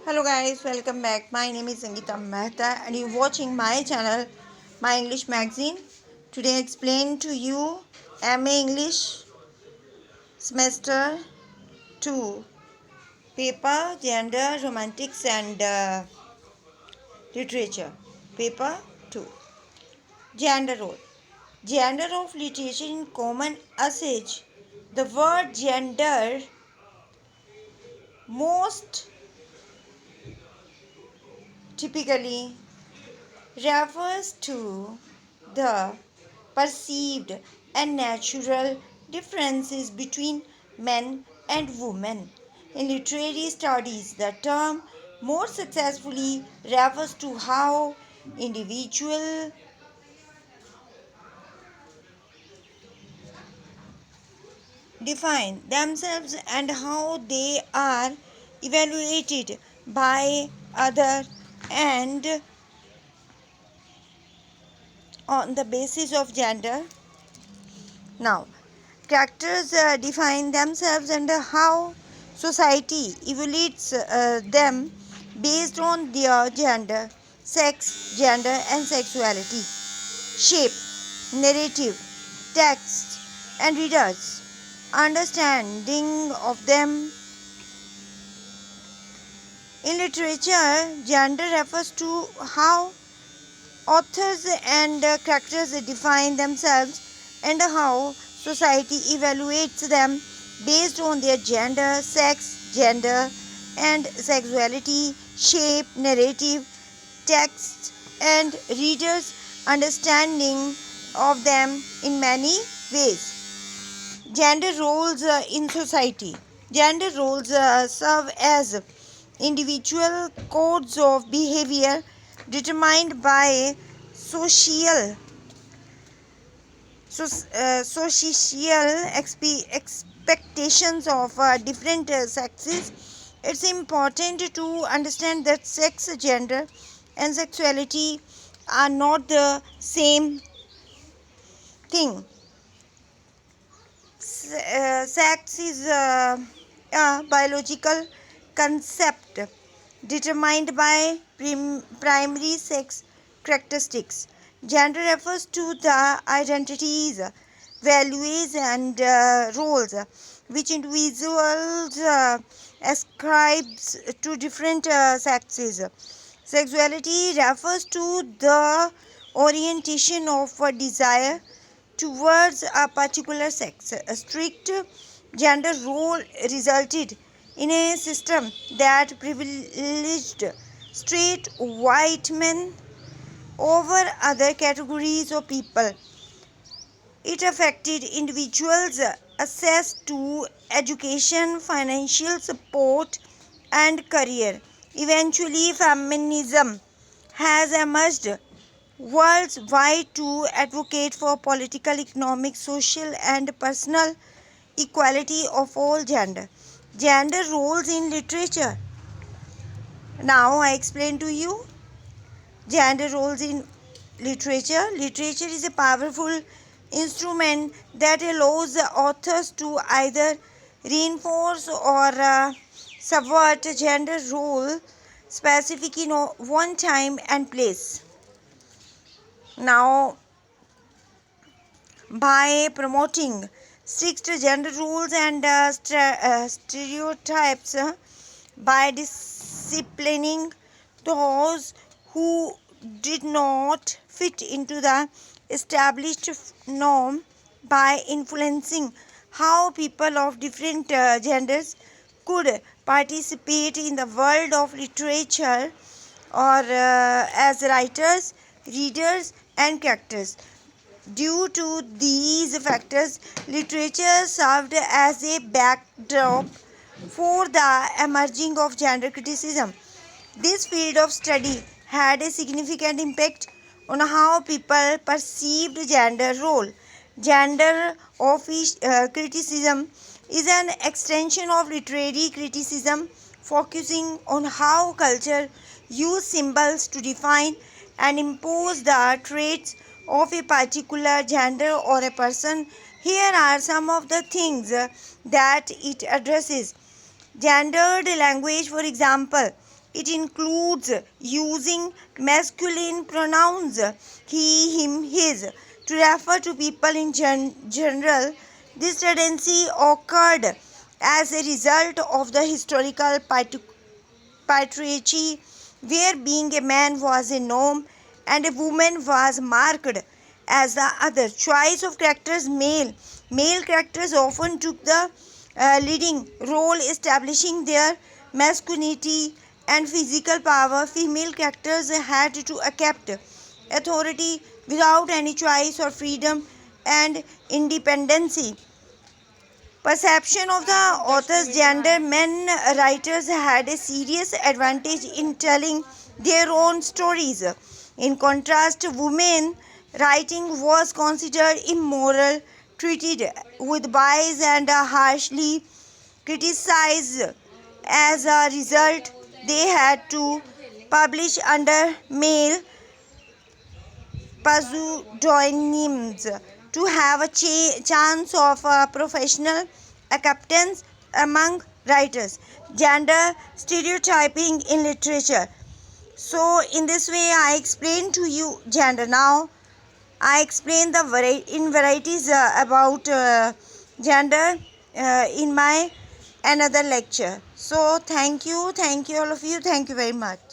Hello guys, welcome back. My name is Sangeeta Mehta and you're watching my channel, My English Magazine. Today I explain to you MA English Semester 2 Paper, Gender, Romantics and Literature. Paper 2 Gender Role. Gender of literature in common usage. The word gender most typically refers to the perceived and natural differences between men and women. In literary studies, the term more successfully refers to how individuals define themselves and how they are evaluated by others and on the basis of gender. Now, characters define themselves and how society evaluates them based on their gender, sex, gender, and sexuality. Shape, narrative, text, and readers. Understanding of them. In literature, gender refers to how authors and characters define themselves and how society evaluates them based on their gender, sex, gender, and sexuality, shape, narrative, text, and readers' understanding of them in many ways. Gender roles in society. Gender roles serve as individual codes of behavior determined by social expectations of different sexes. It's important to understand that sex, gender, and sexuality are not the same thing. Sex is a biological concept determined by primary sex characteristics. Gender refers to the identities, values, and roles which individuals ascribes to different sexes. Sexuality refers to the orientation of a desire towards a particular sex. A strict gender role resulted in a system that privileged straight white men over other categories of people. It affected individuals' access to education, financial support, and career. Eventually, feminism has emerged worldwide to advocate for political, economic, social, and personal equality of all gender. Gender roles in literature. Now I explain to you gender roles in literature. Literature is a powerful instrument that allows authors to either reinforce or subvert gender role specific in one time and place. Now, by promoting strict gender rules and stereotypes, by disciplining those who did not fit into the established norm, by influencing how people of different genders could participate in the world of literature or as writers, readers, and characters. Due to these factors, literature served as a backdrop for the emerging of gender criticism. This field of study had a significant impact on how people perceived gender role. Gender criticism is an extension of literary criticism, focusing on how culture used symbols to define and impose the traits of a particular gender or a person. Here are some of the things that it addresses. Gendered language, for example, It includes using masculine pronouns he, him, his to refer to people in general. This tendency occurred as a result of the historical patriarchy, where being a man was a norm and a woman was marked as the other. Choice of characters: male characters often took the leading role, establishing their masculinity and physical power. Female characters had to accept authority without any choice or freedom and independency. Perception of the author's gender: men writers had a serious advantage in telling their own stories. In contrast, women writing was considered immoral, treated with bias, and harshly criticized. As a result, they had to publish under male pseudonyms to have a chance of professional acceptance among writers. Gender stereotyping in literature. So, in this way, I explained to you gender. Now, I explain the varieties about gender in my another lecture. So, thank you all of you. Thank you very much.